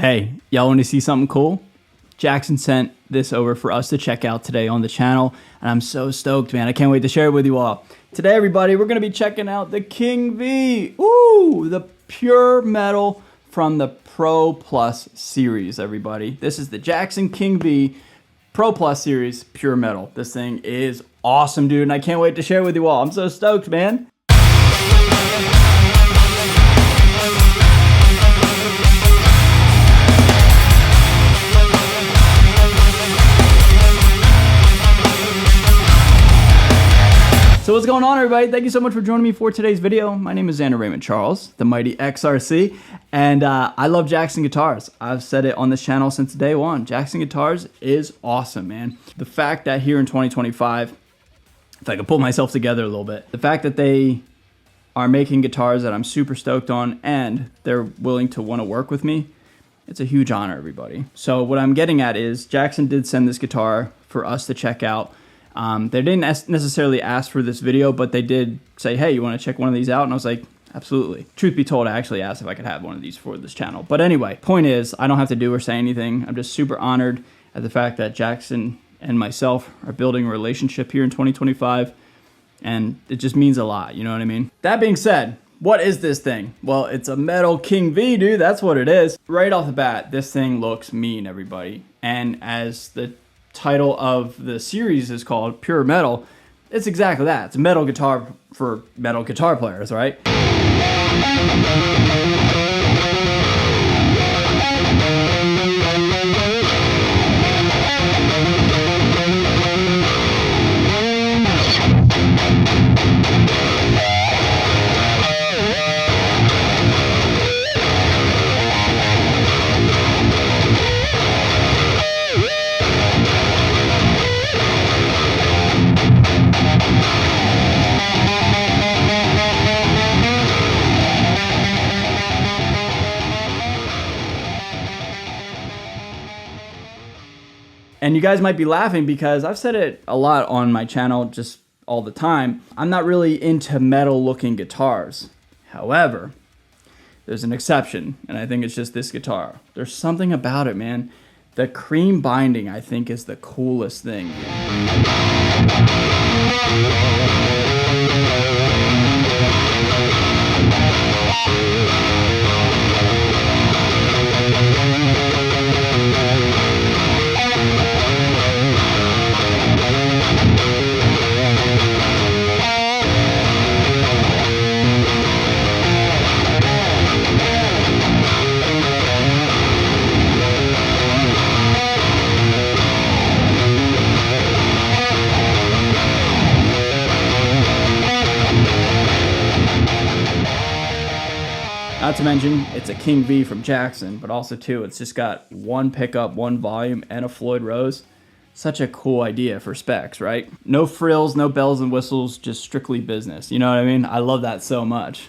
Hey, y'all want to see something cool? Jackson sent this over for us to check out today on the channel, and I'm so stoked, man. I can't wait to share it with you all. Today, everybody, we're going to be checking out the King V. Ooh, the pure metal from the Pro Plus series, everybody. This is the Jackson King V Pro Plus series pure metal. This thing is awesome, dude, and I can't wait to share it with you all. I'm so stoked, man. So what's going on, everybody? Thank you so much for joining me for today's video. My name is Xander Raymond Charles, the mighty XRC, and I love Jackson guitars. I've said it on this channel since day one. Jackson guitars is awesome, man. The fact that here in 2025, if I could pull myself together a little bit, the fact that they are making guitars that I'm super stoked on and they're willing to want to work with me, it's a huge honor, everybody. So what I'm getting at is Jackson did send this guitar for us to check out. They didn't necessarily ask for this video, but they did say, hey, you want to check one of these out? And I was like, absolutely. Truth be told, I actually asked if I could have one of these for this channel. But anyway, point is, I don't have to do or say anything. I'm just super honored at the fact that Jackson and myself are building a relationship here in 2025. And it just means a lot, you know what I mean? That being said, what is this thing? Well, it's a metal King V, dude. That's what it is. Right off the bat, this thing looks mean, everybody. And as the title of the series is called Pure Metal, it's exactly that. It's a metal guitar for metal guitar players, right? And you guys might be laughing because I've said it a lot on my channel just all the time. I'm not really into metal looking guitars. However, there's an exception, and I think it's just this guitar. There's something about it, man. The cream binding, I think, is the coolest thing. Not to mention, it's a King V from Jackson, but also too, it's just got one pickup, one volume, and a Floyd Rose. Such a cool idea for specs, right? No frills, no bells and whistles, just strictly business. You know what I mean? I love that so much.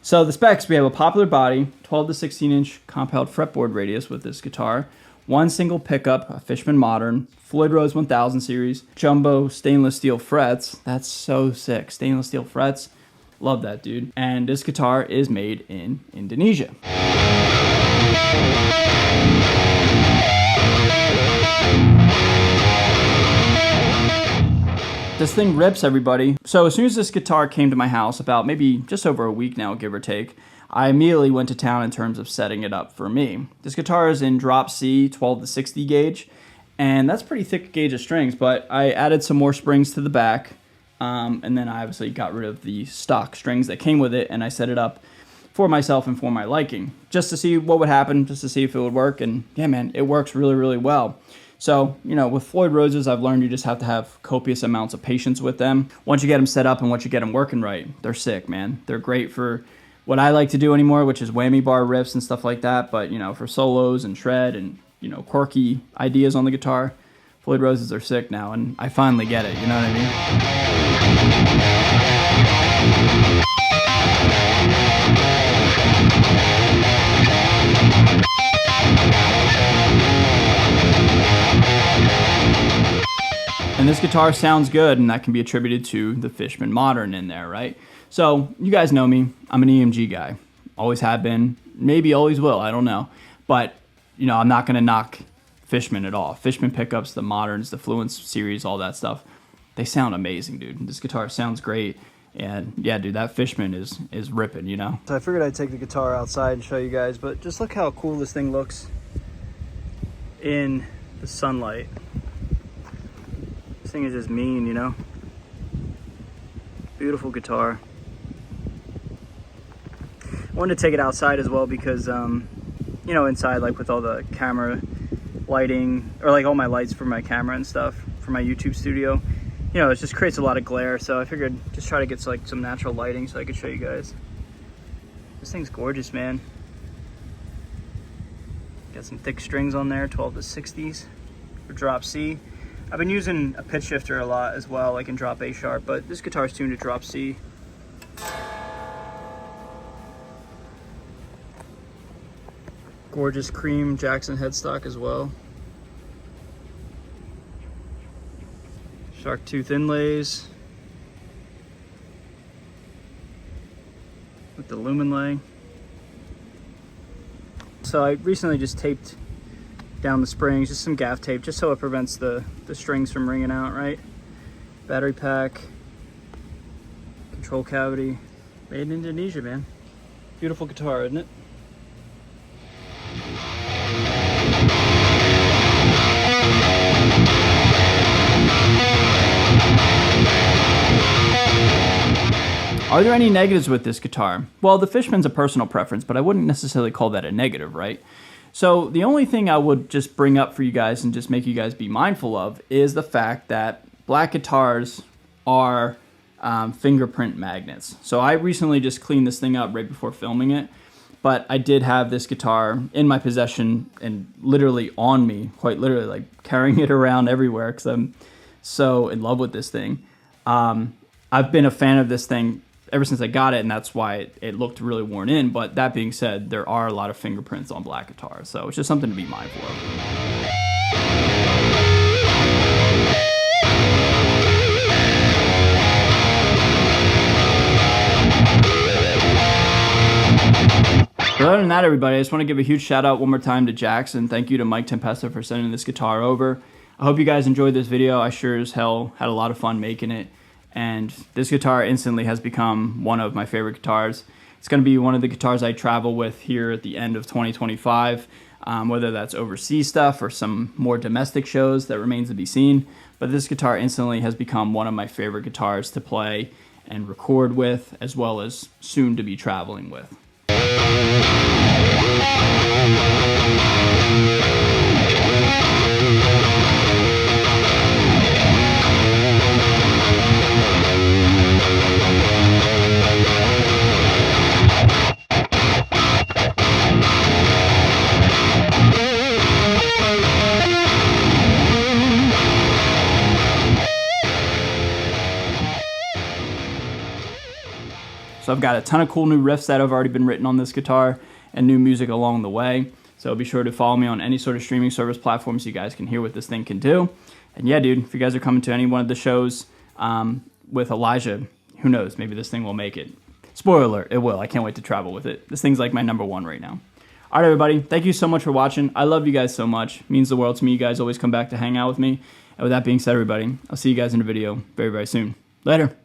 So the specs, we have a popular body, 12 to 16 inch compound fretboard radius with this guitar, one single pickup, a Fishman Modern, Floyd Rose 1000 series, jumbo stainless steel frets. That's so sick. Stainless steel frets. Love that, dude. And this guitar is made in Indonesia. This thing rips, everybody. So as soon as this guitar came to my house, about maybe just over a week now, give or take, I immediately went to town in terms of setting it up for me. This guitar is in drop C, 12 to 60 gauge, and that's pretty thick gauge of strings, but I added some more springs to the back, and then I obviously got rid of the stock strings that came with it, and I set it up for myself and for my liking, just to see what would happen, just to see if it would work, and yeah, man, it works really, really well. So, you know, with Floyd Roses, I've learned you just have to have copious amounts of patience with them. Once you get them set up and once you get them working right, they're sick, man. They're great for what I like to do anymore, which is whammy bar riffs and stuff like that. But, you know, for solos and shred and you know, quirky ideas on the guitar. Floyd Roses are sick now, and I finally get it, you know what I mean? And this guitar sounds good, and that can be attributed to the Fishman Modern in there, right? So, you guys know me, I'm an EMG guy. Always have been, maybe always will, I don't know. But, you know, I'm not gonna knock Fishman at all. Fishman pickups, the Moderns, the Fluence series, all that stuff, they sound amazing, dude. This guitar sounds great, and yeah, dude, that Fishman is ripping, you know? So I figured I'd take the guitar outside and show you guys, but just look how cool this thing looks in the sunlight. This thing is just mean, you know? Beautiful guitar. I wanted to take it outside as well because, you know, inside, like with all the camera lighting, or like all my lights for my camera and stuff for my YouTube studio, you know, it just creates a lot of glare. So I figured just try to get like some natural lighting so I could show you guys. This thing's gorgeous, man. Got some thick strings on there, 12 to 60s for drop C. I've been using a pitch shifter a lot as well, like in drop A sharp, but this guitar's tuned to drop C. Gorgeous cream Jackson headstock as well. Shark tooth inlays with the lumen lay. So I recently just taped down the springs, just some gaff tape, just so it prevents the strings from ringing out, right? Battery pack, control cavity, made in Indonesia, man. Beautiful guitar, isn't it? Are there any negatives with this guitar? Well, the Fishman's a personal preference, but I wouldn't necessarily call that a negative, right? So the only thing I would just bring up for you guys and just make you guys be mindful of is the fact that black guitars are fingerprint magnets. So I recently just cleaned this thing up right before filming it, but I did have this guitar in my possession and literally on me, quite literally, like carrying it around everywhere because I'm so in love with this thing. I've been a fan of this thing ever since I got it, and that's why it looked really worn in. But that being said, there are a lot of fingerprints on black guitars, so it's just something to be mindful of. But other than that, everybody, I just want to give a huge shout out one more time to Jackson. Thank you to Mike Tempesta for sending this guitar over. I hope you guys enjoyed this video. I sure as hell had a lot of fun making it. And this guitar instantly has become one of my favorite guitars. It's going to be one of the guitars I travel with here at the end of 2025, whether that's overseas stuff or some more domestic shows, that remains to be seen. But this guitar instantly has become one of my favorite guitars to play and record with, as well as soon to be traveling with. So I've got a ton of cool new riffs that have already been written on this guitar and new music along the way. So be sure to follow me on any sort of streaming service platform so you guys can hear what this thing can do. And yeah, dude, if you guys are coming to any one of the shows with Elijah, who knows, maybe this thing will make it. Spoiler alert, it will. I can't wait to travel with it. This thing's like my #1 right now. All right, everybody, thank you so much for watching. I love you guys so much. It means the world to me. You guys always come back to hang out with me. And with that being said, everybody, I'll see you guys in a video very, very soon. Later.